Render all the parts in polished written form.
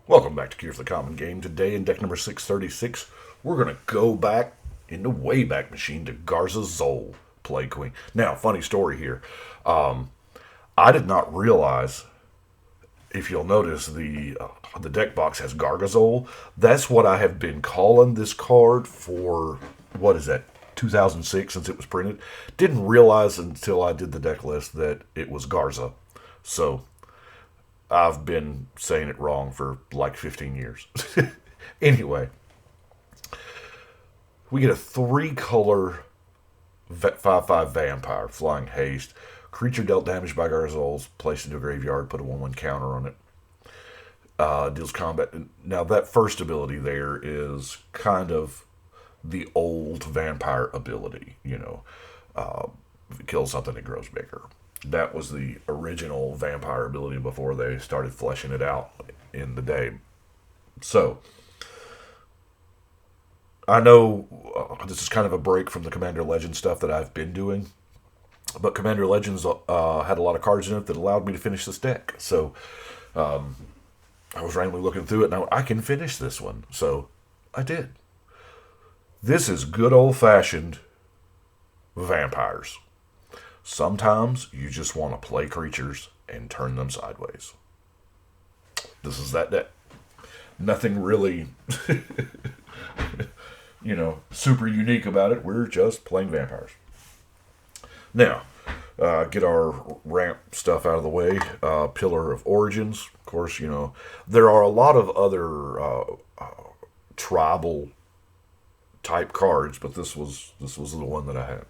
Welcome back to Cure for the Common Game. Today in deck number 636, we're going to go back in the Wayback Machine to Garza Zol, Play Queen. Now, funny story here. I did not realize, if you'll notice, the deck box has Gargazole. That's what I have been calling this card for, what is that, 2006 since it was printed. Didn't realize until I did the deck list that it was Garza. So I've been saying it wrong for like 15 years. Anyway, we get a 3-color 5/5 vampire, flying haste. Creature dealt damage by Garzoles, placed into a graveyard, put a 1/1 counter on it. Deals combat. Now, that first ability there is kind of the old vampire ability. If it kills something, it grows bigger. That was the original vampire ability before they started fleshing it out in the day. So, I know this is kind of a break from the Commander Legends stuff that I've been doing, but Commander Legends had a lot of cards in it that allowed me to finish this deck. So, I was randomly looking through it, and I can finish this one. So, I did. This is good old-fashioned vampires. Sometimes you just want to play creatures and turn them sideways. This is that deck. Nothing really, super unique about it. We're just playing vampires. Now, get our ramp stuff out of the way. Pillar of Origins. Of course, there are a lot of other tribal type cards, but this was the one that I had.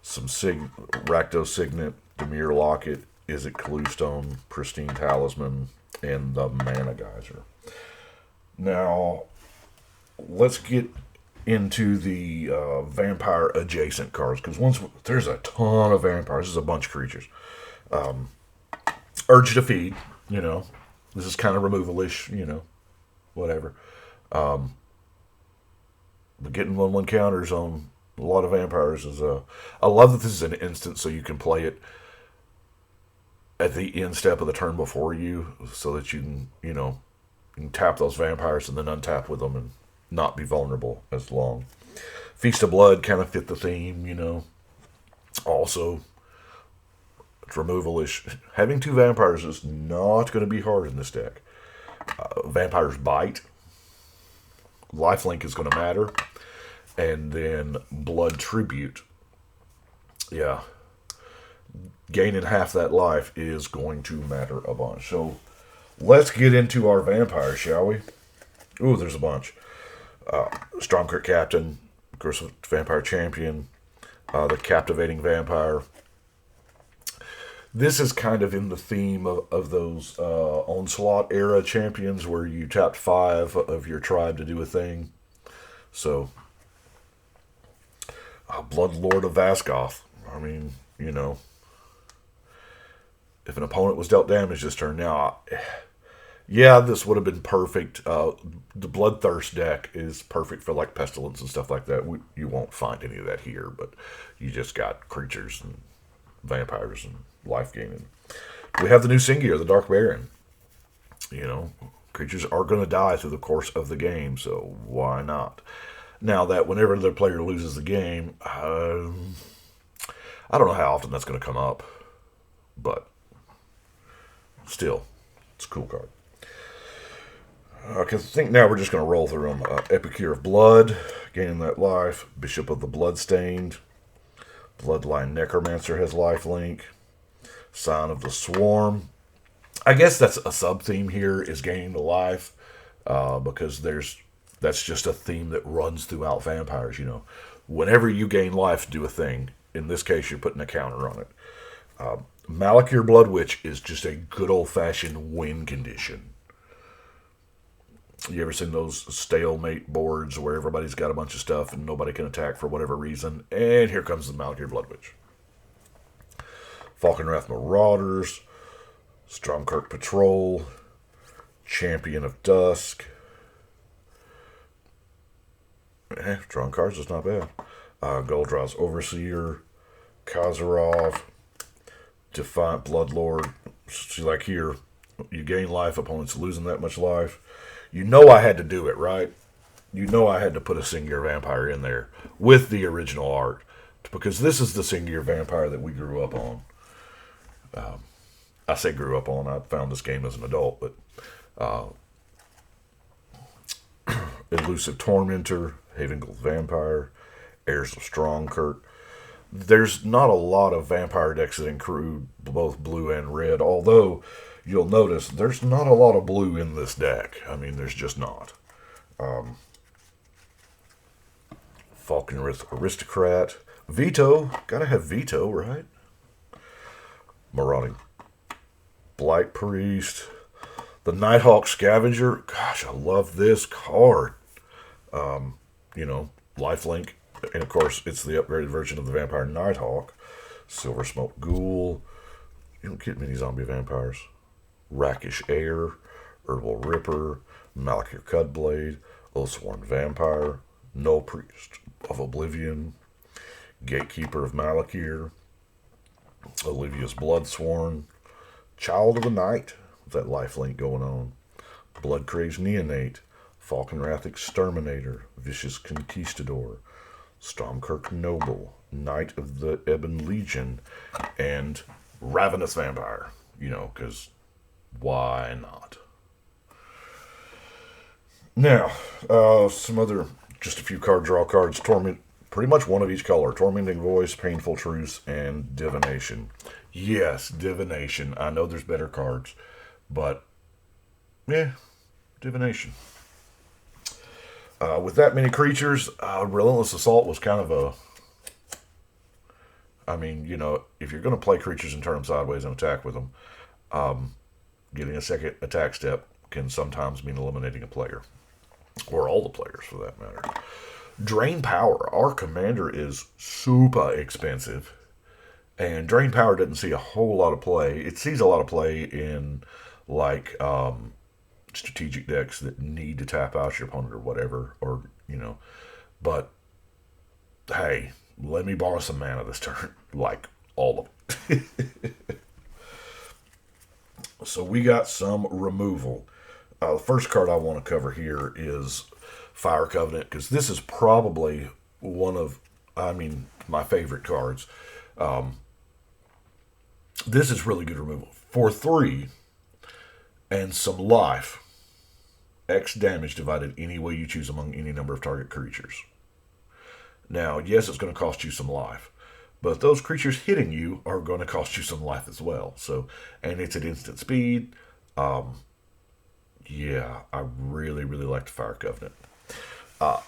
Some Rakdos Signet, Dimir Locket, Izzet Cluestone, Pristine Talisman, and the Mana Geyser. Now, let's get into the vampire adjacent cards, because there's a ton of vampires. This is a bunch of creatures. Urge to Feed, this is kind of removal-ish, whatever. But getting 1/1 counters on a lot of vampires is I love that this is an instant, so you can play it at the end step of the turn before you, so that you can, you can tap those vampires and then untap with them and not be vulnerable as long. Feast of Blood kind of fit the theme, Also, it's removal-ish. Having 2 vampires is not going to be hard in this deck. Vampires bite. Lifelink is going to matter. And then Blood Tribute. Yeah. Gaining half that life is going to matter a bunch. So, let's get into our vampires, shall we? Ooh, there's a bunch. Stormkirk Captain. Of course, Vampire Champion. The Captivating Vampire. This is kind of in the theme of those Onslaught era champions where you tapped 5 of your tribe to do a thing. So, Bloodlord of Vaskoth. I mean, if an opponent was dealt damage this turn, now, yeah, this would have been perfect. The Bloodthirst deck is perfect for like Pestilence and stuff like that. You won't find any of that here, but you just got creatures and vampires and life gaining. We have the new Singear, the Dark Baron. Creatures are going to die through the course of the game, so why not? Now that whenever the player loses the game, I don't know how often that's going to come up, but still, it's a cool card. Okay, I think now we're just going to roll through them. Epicure of Blood, gaining that life. Bishop of the Bloodstained. Bloodline Necromancer has lifelink. Sign of the Swarm. I guess that's a sub-theme here, is gaining the life, because that's just a theme that runs throughout vampires, Whenever you gain life, do a thing. In this case, you're putting a counter on it. Malakir Blood Witch is just a good old-fashioned win condition. You ever seen those stalemate boards where everybody's got a bunch of stuff and nobody can attack for whatever reason? And here comes the Malakir Blood Witch. Falkenrath Marauders, Stormkirk Patrol, Champion of Dusk. Drawing cards is not bad. Goldraw's Overseer, Khazarov, Defiant Bloodlord. See, like here, You gain life, opponents losing that much life. You know I had to do it, right? You know I had to put a Siegwarth vampire in there with the original art. Because this is the Siegwarth vampire that we grew up on. I say grew up on. I found this game as an adult, but Elusive Tormentor, Havengold Vampire, Heirs of Strongkirk. There's not a lot of vampire decks that include both blue and red, although you'll notice there's not a lot of blue in this deck. I mean, there's just not. Falcon Aristocrat. Veto. Gotta have Veto, right? Marauding Blight Priest. The Nighthawk Scavenger. Gosh, I love this card. Lifelink. And of course, it's the upgraded version of the Vampire Nighthawk. Silver Smoke Ghoul. You don't get many zombie vampires. Rakish Air. Herbal Ripper. Malakir Cutblade. Oathsworn Vampire. Null Priest of Oblivion. Gatekeeper of Malakir. Olivia's Bloodsworn. Child of the Night. With that lifelink going on. Bloodcrazed Neonate. Falconwrath Exterminator. Vicious Conquistador. Stormkirk Noble. Knight of the Ebon Legion. And Ravenous Vampire. Because why not? Now, just a few card draw cards. Torment, pretty much one of each color. Tormenting Voice, Painful Truce, and Divination. Yes, Divination. I know there's better cards, but yeah, Divination. With that many creatures, Relentless Assault was kind of if you're going to play creatures and turn them sideways and attack with them, getting a second attack step can sometimes mean eliminating a player. Or all the players, for that matter. Drain Power. Our commander is super expensive. And Drain Power doesn't see a whole lot of play. It sees a lot of play in, strategic decks that need to tap out your opponent or whatever. But, hey, let me borrow some mana this turn. All of it. So we got some removal. The first card I want to cover here is Fire Covenant, because this is probably one of, my favorite cards. This is really good removal. For 3 and some life, X damage divided any way you choose among any number of target creatures. Now, yes, it's going to cost you some life, but those creatures hitting you are going to cost you some life as well. And it's at instant speed. Yeah, I really, really like the Fire Covenant. I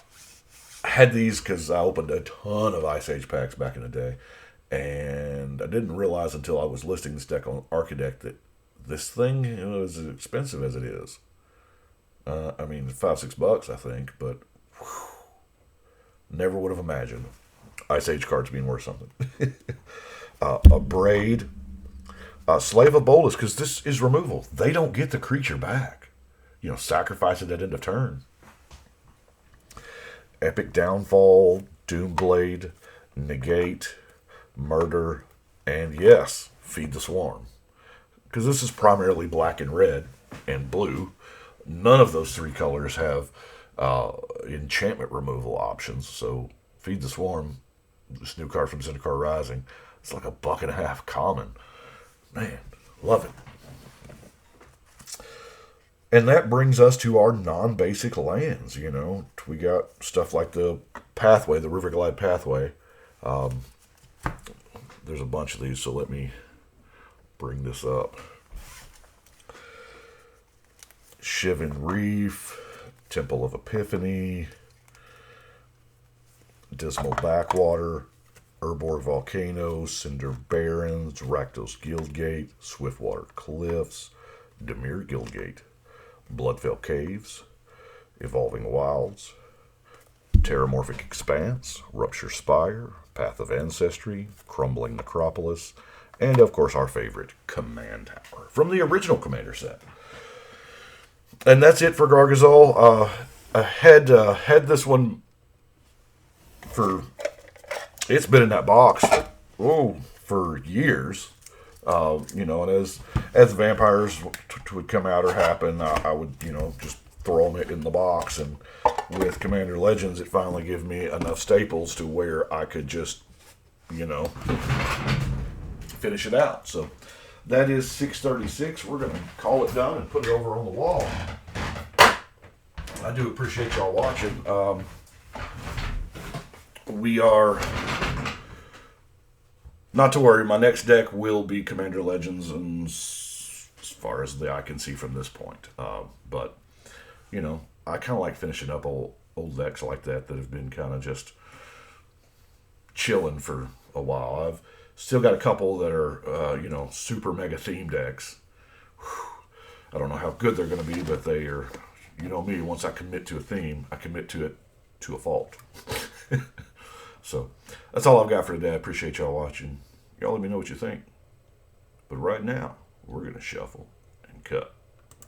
had these because I opened a ton of Ice Age packs back in the day, and I didn't realize until I was listing this deck on Archidect that this thing is as expensive as it is. $5-6, I think, but never would have imagined Ice Age cards being worth something. A Braid. Slave of Bolas, because this is removal. They don't get the creature back. Sacrifice it at end of turn. Epic Downfall, Doomblade, Negate, Murder, and yes, Feed the Swarm. Because this is primarily black and red and blue. None of those 3 colors have enchantment removal options. So Feed the Swarm, this new card from Zendikar Rising, it's like $1.50 common. Man, love it. And that brings us to our non-basic lands, We got stuff like the Pathway, the Riverglide Pathway. There's a bunch of these, so let me bring this up. Shivan Reef, Temple of Epiphany, Dismal Backwater, Urbor Volcano, Cinder Barrens, Rakdos Guildgate, Swiftwater Cliffs, Dimir Guildgate, Bloodfell Caves, Evolving Wilds, Terramorphic Expanse, Rupture Spire, Path of Ancestry, Crumbling Necropolis, and of course our favorite, Command Tower, from the original Commander set. And that's it for Gargazal. I had this one for... It's been in that box for years. And as vampires would come out or happen, I would, just throw them in the box. And with Commander Legends, it finally gave me enough staples to where I could just, finish it out. So that is 636. We're going to call it done and put it over on the wall. I do appreciate y'all watching. We are... Not to worry, my next deck will be Commander Legends, and as far as the eye can see from this point. But, I kind of like finishing up old decks like that have been kind of just chilling for a while. I've still got a couple that are, super mega theme decks. Whew. I don't know how good they're going to be, but they are, me, once I commit to a theme, I commit to it to a fault. So, that's all I've got for today. I appreciate y'all watching. Y'all let me know what you think. But right now, we're going to shuffle and cut.